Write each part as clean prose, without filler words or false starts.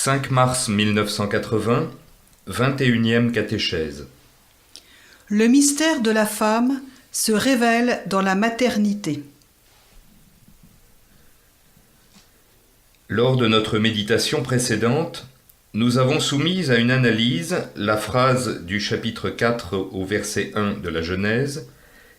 5 mars 1980, 21e catéchèse. Le mystère de la femme se révèle dans la maternité. Lors de notre méditation précédente, nous avons soumis à une analyse la phrase du chapitre 4 au verset 1 de la Genèse,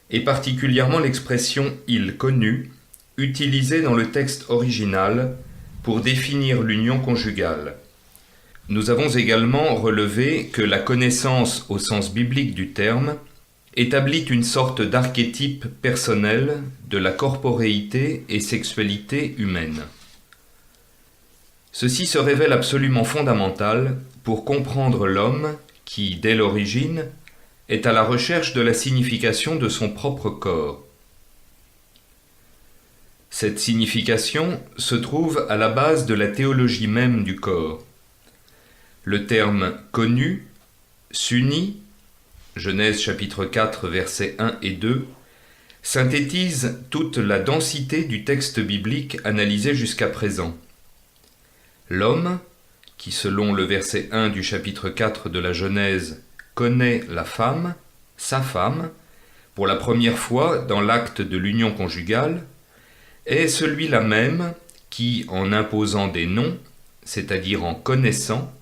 et particulièrement l'expression « il connut » utilisée dans le texte original pour définir l'union conjugale. Nous avons également relevé que la connaissance au sens biblique du terme établit une sorte d'archétype personnel de la corporéité et sexualité humaine. Ceci se révèle absolument fondamental pour comprendre l'homme qui, dès l'origine, est à la recherche de la signification de son propre corps. Cette signification se trouve à la base de la théologie même du corps. Le terme « connu » s'unit, Genèse chapitre 4 versets 1 et 2, synthétise toute la densité du texte biblique analysé jusqu'à présent. L'homme, qui selon le verset 1 du chapitre 4 de la Genèse connaît la femme, sa femme, pour la première fois dans l'acte de l'union conjugale, est celui-là même qui, en imposant des noms, c'est-à-dire en connaissant,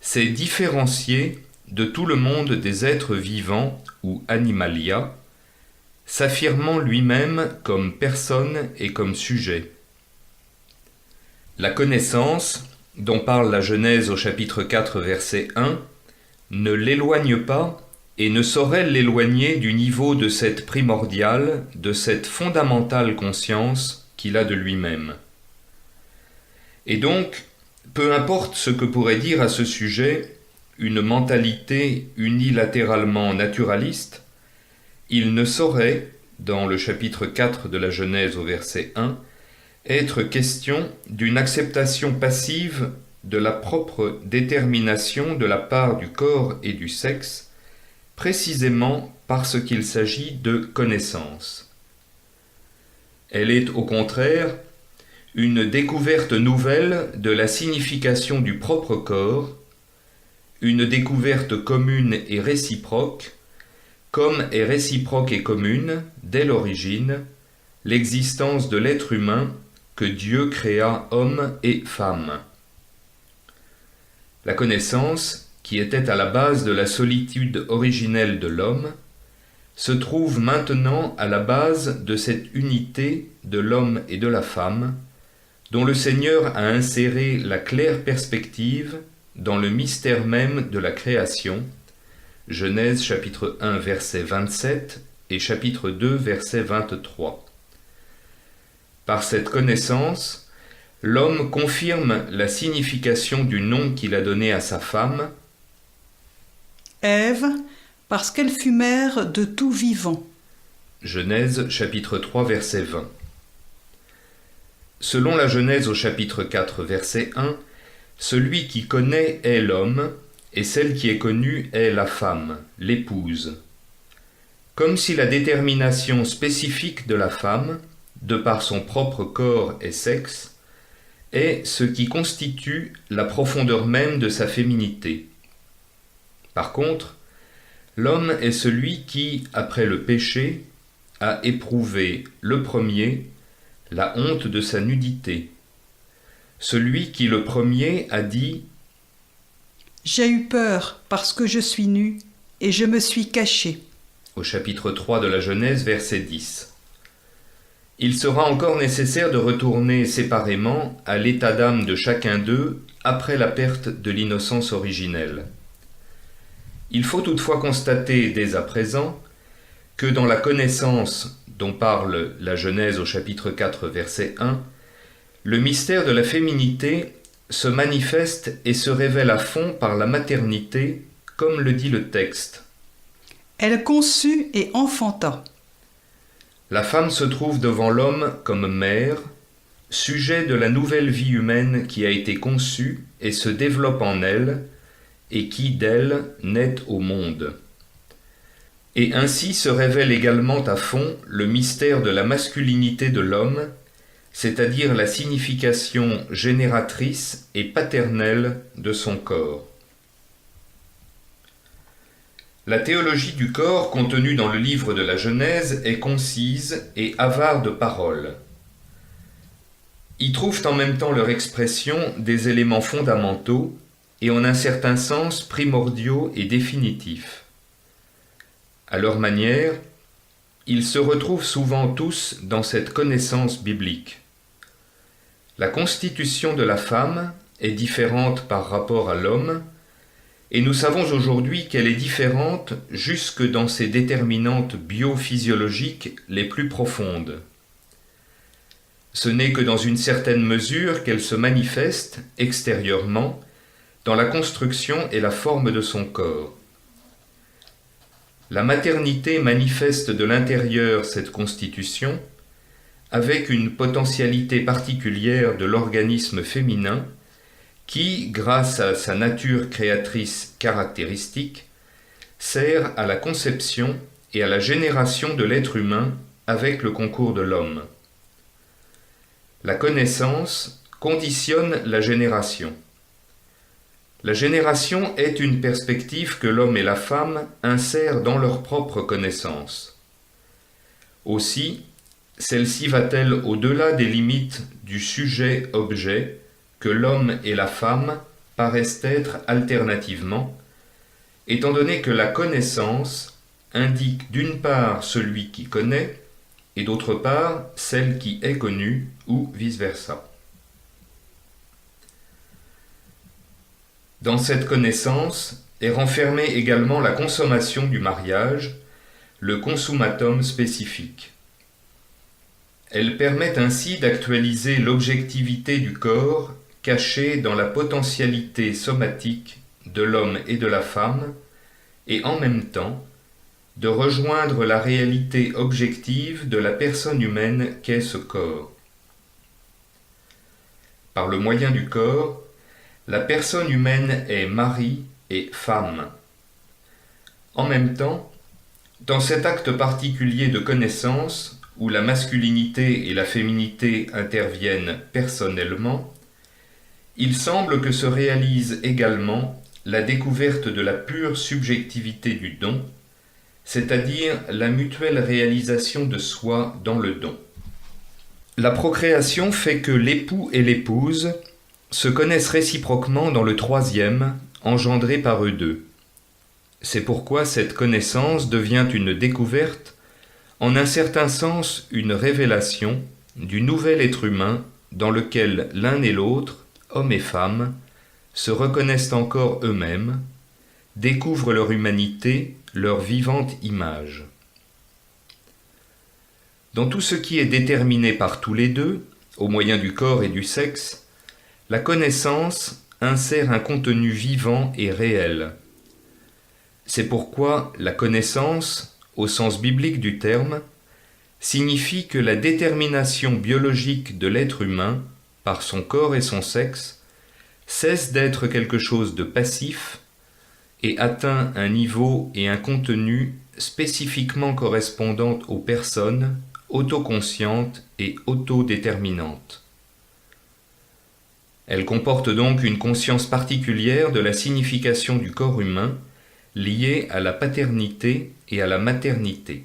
s'est différencié de tout le monde des êtres vivants ou animalia, s'affirmant lui-même comme personne et comme sujet. La connaissance, dont parle la Genèse au chapitre 4 verset 1, ne l'éloigne pas et ne saurait l'éloigner du niveau de cette primordiale, de cette fondamentale conscience qu'il a de lui-même. Et donc, peu importe ce que pourrait dire à ce sujet une mentalité unilatéralement naturaliste, il ne saurait, dans le chapitre 4 de la Genèse au verset 1, être question d'une acceptation passive de la propre détermination de la part du corps et du sexe, précisément parce qu'il s'agit de connaissance. Elle est au contraire une découverte nouvelle de la signification du propre corps, une découverte commune et réciproque, comme est réciproque et commune, dès l'origine, l'existence de l'être humain que Dieu créa homme et femme. La connaissance, qui était à la base de la solitude originelle de l'homme, se trouve maintenant à la base de cette unité de l'homme et de la femme, dont le Seigneur a inséré la claire perspective dans le mystère même de la création, Genèse chapitre 1 verset 27 et chapitre 2 verset 23. Par cette connaissance, l'homme confirme la signification du nom qu'il a donné à sa femme, Ève, parce qu'elle fut mère de tout vivant. Genèse chapitre 3 verset 20. Selon la Genèse au chapitre 4 verset 1, celui qui connaît est l'homme, et celle qui est connue est la femme, l'épouse. Comme si la détermination spécifique de la femme, de par son propre corps et sexe, est ce qui constitue la profondeur même de sa féminité. Par contre, l'homme est celui qui, après le péché, a éprouvé le premier la honte de sa nudité. Celui qui le premier a dit « J'ai eu peur parce que je suis nu et je me suis caché » au chapitre 3 de la Genèse, verset 10. Il sera encore nécessaire de retourner séparément à l'état d'âme de chacun d'eux après la perte de l'innocence originelle. Il faut toutefois constater dès à présent que dans la connaissance dont parle la Genèse au chapitre 4 verset 1, le mystère de la féminité se manifeste et se révèle à fond par la maternité, comme le dit le texte. Elle conçut et enfanta. La femme se trouve devant l'homme comme mère, sujet de la nouvelle vie humaine qui a été conçue et se développe en elle, et qui d'elle naît au monde. Et ainsi se révèle également à fond le mystère de la masculinité de l'homme, c'est-à-dire la signification génératrice et paternelle de son corps. La théologie du corps contenue dans le livre de la Genèse est concise et avare de paroles. Y trouvent en même temps leur expression des éléments fondamentaux et en un certain sens primordiaux et définitifs. À leur manière, ils se retrouvent souvent tous dans cette connaissance biblique. La constitution de la femme est différente par rapport à l'homme, et nous savons aujourd'hui qu'elle est différente jusque dans ses déterminantes biophysiologiques les plus profondes. Ce n'est que dans une certaine mesure qu'elle se manifeste extérieurement dans la construction et la forme de son corps. La maternité manifeste de l'intérieur cette constitution avec une potentialité particulière de l'organisme féminin qui, grâce à sa nature créatrice caractéristique, sert à la conception et à la génération de l'être humain avec le concours de l'homme. La connaissance conditionne la génération. La génération est une perspective que l'homme et la femme insèrent dans leur propre connaissance. Aussi, celle-ci va-t-elle au-delà des limites du sujet-objet que l'homme et la femme paraissent être alternativement, étant donné que la connaissance indique d'une part celui qui connaît et d'autre part celle qui est connue ou vice-versa. Dans cette connaissance est renfermée également la consommation du mariage, le consummatum spécifique. Elle permet ainsi d'actualiser l'objectivité du corps cachée dans la potentialité somatique de l'homme et de la femme, et en même temps de rejoindre la réalité objective de la personne humaine qu'est ce corps. Par le moyen du corps, la personne humaine est mari et femme. En même temps, dans cet acte particulier de connaissance, où la masculinité et la féminité interviennent personnellement, il semble que se réalise également la découverte de la pure subjectivité du don, c'est-à-dire la mutuelle réalisation de soi dans le don. La procréation fait que l'époux et l'épouse se connaissent réciproquement dans le troisième, engendré par eux deux. C'est pourquoi cette connaissance devient une découverte, en un certain sens une révélation du nouvel être humain dans lequel l'un et l'autre, hommes et femmes, se reconnaissent encore eux-mêmes, découvrent leur humanité, leur vivante image. Dans tout ce qui est déterminé par tous les deux, au moyen du corps et du sexe, la connaissance insère un contenu vivant et réel. C'est pourquoi la connaissance, au sens biblique du terme, signifie que la détermination biologique de l'être humain, par son corps et son sexe, cesse d'être quelque chose de passif et atteint un niveau et un contenu spécifiquement correspondant aux personnes autoconscientes et autodéterminantes. Elle comporte donc une conscience particulière de la signification du corps humain liée à la paternité et à la maternité.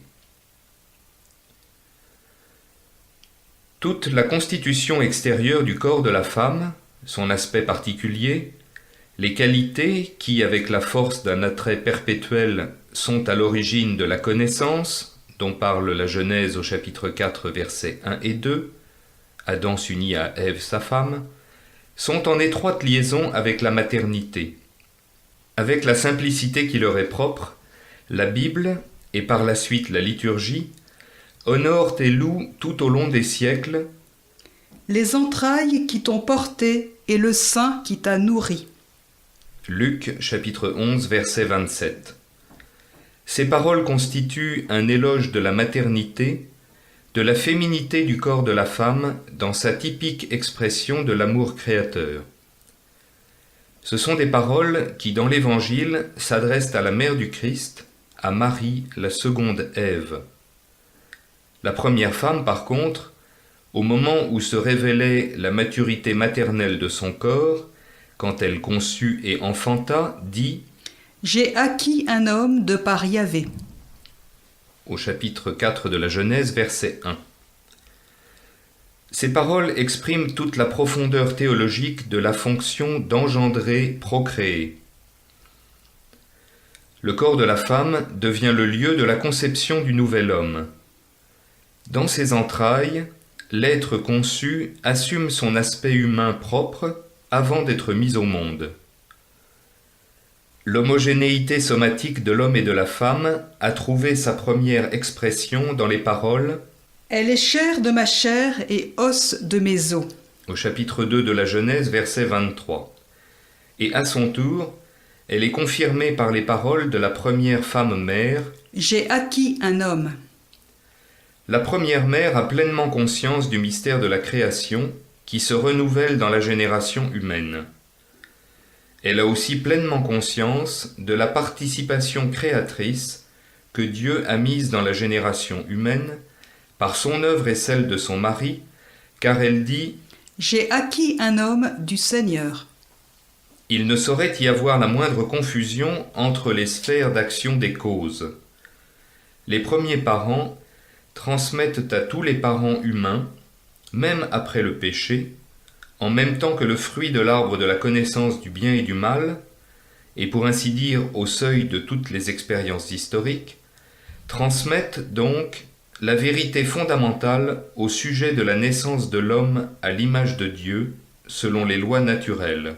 Toute la constitution extérieure du corps de la femme, son aspect particulier, les qualités qui, avec la force d'un attrait perpétuel, sont à l'origine de la connaissance, dont parle la Genèse au chapitre 4, versets 1 et 2, Adam s'unit à Ève, sa femme, sont en étroite liaison avec la maternité. Avec la simplicité qui leur est propre, la Bible, et par la suite la liturgie, honorent et louent tout au long des siècles les entrailles qui t'ont porté et le sein qui t'a nourri. Luc, chapitre 11, verset 27. Ces paroles constituent un éloge de la maternité, de la féminité du corps de la femme dans sa typique expression de l'amour créateur. Ce sont des paroles qui, dans l'Évangile, s'adressent à la mère du Christ, à Marie, la seconde Ève. La première femme, par contre, au moment où se révélait la maturité maternelle de son corps, quand elle conçut et enfanta, dit « J'ai acquis un homme de par Yahvé ». Au chapitre 4 de la Genèse, verset 1. Ces paroles expriment toute la profondeur théologique de la fonction d'engendrer, procréer. Le corps de la femme devient le lieu de la conception du nouvel homme. Dans ses entrailles, l'être conçu assume son aspect humain propre avant d'être mis au monde. L'homogénéité somatique de l'homme et de la femme a trouvé sa première expression dans les paroles « Elle est chair de ma chair et os de mes os ». Au chapitre 2 de la Genèse, verset 23. Et à son tour, elle est confirmée par les paroles de la première femme mère « J'ai acquis un homme ». La première mère a pleinement conscience du mystère de la création qui se renouvelle dans la génération humaine. Elle a aussi pleinement conscience de la participation créatrice que Dieu a mise dans la génération humaine par son œuvre et celle de son mari, car elle dit « J'ai acquis un homme du Seigneur ». Il ne saurait y avoir la moindre confusion entre les sphères d'action des causes. Les premiers parents transmettent à tous les parents humains, même après le péché, en même temps que le fruit de l'arbre de la connaissance du bien et du mal, et pour ainsi dire au seuil de toutes les expériences historiques, transmettent donc la vérité fondamentale au sujet de la naissance de l'homme à l'image de Dieu, selon les lois naturelles.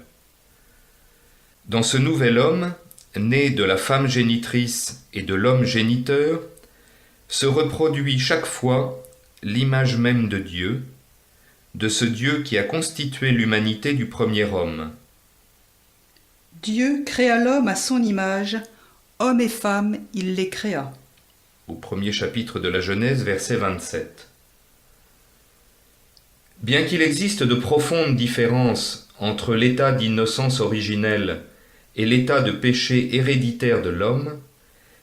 Dans ce nouvel homme, né de la femme génitrice et de l'homme géniteur, se reproduit chaque fois l'image même de Dieu, de ce Dieu qui a constitué l'humanité du premier homme. Dieu créa l'homme à son image, homme et femme, il les créa. Au premier chapitre de la Genèse, verset 27. Bien qu'il existe de profondes différences entre l'état d'innocence originelle et l'état de péché héréditaire de l'homme,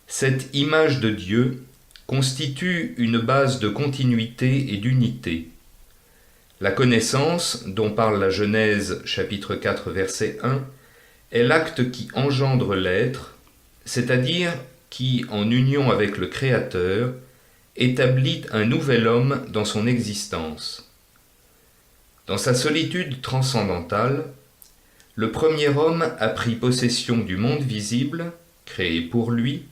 cette image de Dieu constitue une base de continuité et d'unité. La connaissance, dont parle la Genèse chapitre 4 verset 1, est l'acte qui engendre l'être, c'est-à-dire qui, en union avec le Créateur, établit un nouvel homme dans son existence. Dans sa solitude transcendantale, le premier homme a pris possession du monde visible, créé pour lui,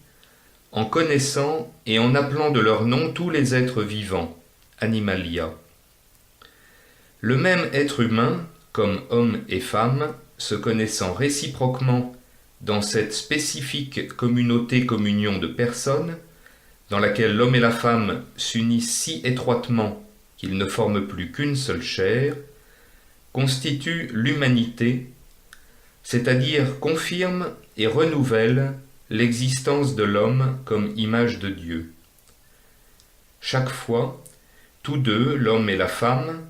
en connaissant et en appelant de leur nom tous les êtres vivants, animalia. Le même être humain, comme homme et femme, se connaissant réciproquement dans cette spécifique communauté-communion de personnes, dans laquelle l'homme et la femme s'unissent si étroitement qu'ils ne forment plus qu'une seule chair, constitue l'humanité, c'est-à-dire confirme et renouvelle l'existence de l'homme comme image de Dieu. Chaque fois, tous deux, l'homme et la femme,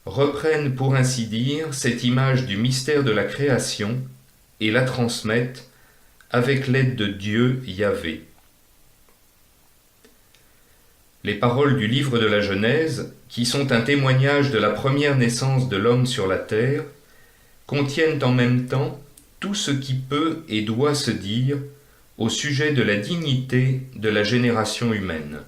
reprennent pour ainsi dire cette image du mystère de la création et la transmettent avec l'aide de Dieu Yahvé. Les paroles du livre de la Genèse, qui sont un témoignage de la première naissance de l'homme sur la terre, contiennent en même temps tout ce qui peut et doit se dire au sujet de la dignité de la génération humaine.